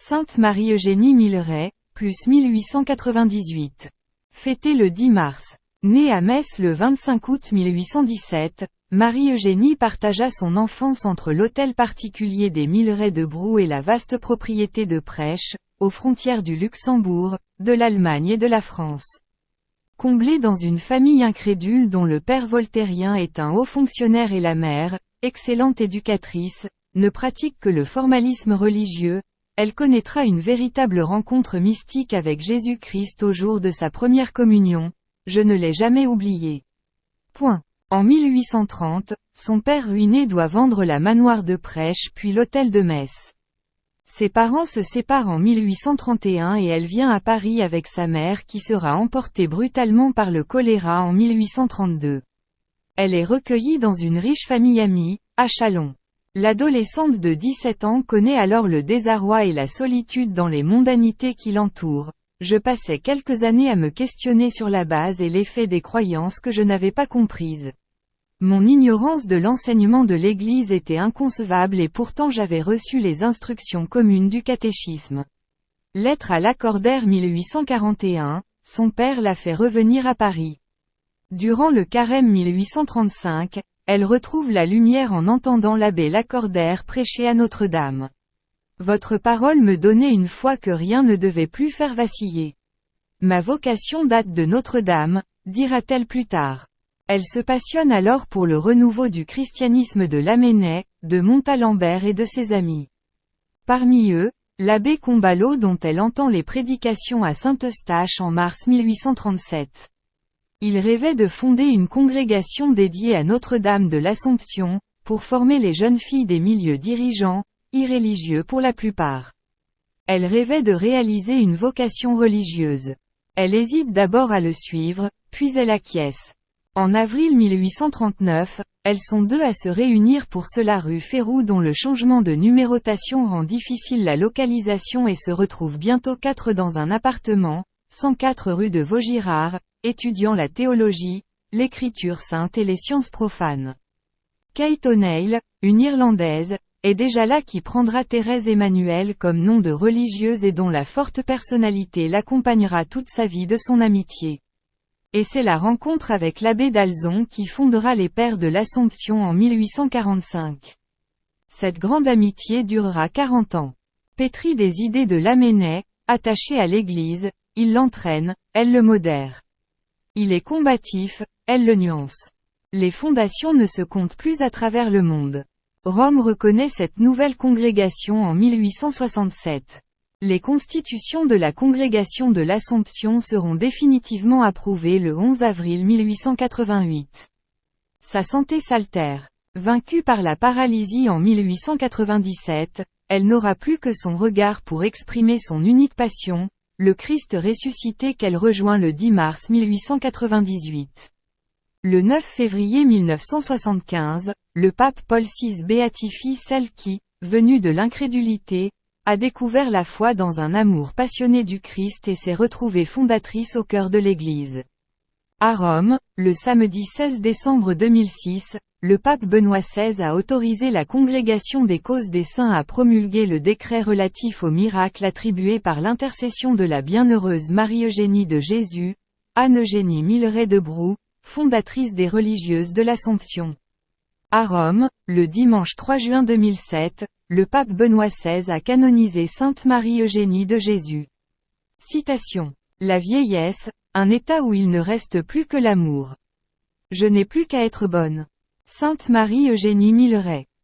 Sainte Marie-Eugénie Milleret, plus 1898. Fêtée le 10 mars. Née à Metz le 25 août 1817, Marie-Eugénie partagea son enfance entre l'hôtel particulier des Millerets de Brou et la vaste propriété de Prêches, aux frontières du Luxembourg, de l'Allemagne et de la France. Comblée dans une famille incrédule dont le père voltairien est un haut fonctionnaire et la mère, excellente éducatrice, ne pratique que le formalisme religieux, elle connaîtra une véritable rencontre mystique avec Jésus-Christ au jour de sa première communion. Je ne l'ai jamais oublié. Point. En 1830, son père ruiné doit vendre la manoire de Prêches puis l'hôtel de Metz. Ses parents se séparent en 1831 et elle vient à Paris avec sa mère qui sera emportée brutalement par le choléra en 1832. Elle est recueillie dans une riche famille amie, à Châlons. L'adolescente de 17 ans connaît alors le désarroi et la solitude dans les mondanités qui l'entourent. Je passais quelques années à me questionner sur la base et l'effet des croyances que je n'avais pas comprises. Mon ignorance de l'enseignement de l'Église était inconcevable et pourtant j'avais reçu les instructions communes du catéchisme. Lettre à Lacordaire 1841, son père l'a fait revenir à Paris. Durant le carême 1835, elle retrouve la lumière en entendant l'abbé Lacordaire prêcher à Notre-Dame. Votre parole me donnait une foi que rien ne devait plus faire vaciller. Ma vocation date de Notre-Dame, dira-t-elle plus tard. Elle se passionne alors pour le renouveau du christianisme de Lamennais, de Montalembert et de ses amis. Parmi eux, l'abbé Combalot dont elle entend les prédications à Saint-Eustache en mars 1837. Il rêvait de fonder une congrégation dédiée à Notre-Dame de l'Assomption, pour former les jeunes filles des milieux dirigeants, irréligieux pour la plupart. Elle rêvait de réaliser une vocation religieuse. Elle hésite d'abord à le suivre, puis elle acquiesce. En avril 1839, elles sont deux à se réunir pour cela rue Férou dont le changement de numérotation rend difficile la localisation et se retrouvent bientôt quatre dans un appartement, 104 rue de Vaugirard, étudiant la théologie, l'écriture sainte et les sciences profanes. Kate O'Neill, une Irlandaise, est déjà là qui prendra Thérèse Emmanuel comme nom de religieuse et dont la forte personnalité l'accompagnera toute sa vie de son amitié. Et c'est la rencontre avec l'abbé d'Alzon qui fondera les Pères de l'Assomption en 1845. Cette grande amitié durera 40 ans. Pétrie des idées de Lamennais, attaché à l'Église, il l'entraîne, elle le modère. Il est combatif, elle le nuance. Les fondations ne se comptent plus à travers le monde. Rome reconnaît cette nouvelle congrégation en 1867. Les constitutions de la congrégation de l'Assomption seront définitivement approuvées le 11 avril 1888. Sa santé s'altère. Vaincue par la paralysie en 1897, elle n'aura plus que son regard pour exprimer son unique passion, le Christ ressuscité qu'elle rejoint le 10 mars 1898. Le 9 février 1975, le pape Paul VI béatifie celle qui, venue de l'incrédulité, a découvert la foi dans un amour passionné du Christ et s'est retrouvée fondatrice au cœur de l'Église. À Rome, le samedi 16 décembre 2006, le pape Benoît XVI a autorisé la Congrégation des causes des saints à promulguer le décret relatif aux miracles attribués par l'intercession de la bienheureuse Marie-Eugénie de Jésus, Anne-Eugénie Milleret de Brou, fondatrice des religieuses de l'Assomption. À Rome, le dimanche 3 juin 2007, le pape Benoît XVI a canonisé Sainte Marie-Eugénie de Jésus. Citation. La vieillesse, un état où il ne reste plus que l'amour. Je n'ai plus qu'à être bonne. Sainte Marie-Eugénie Milleret.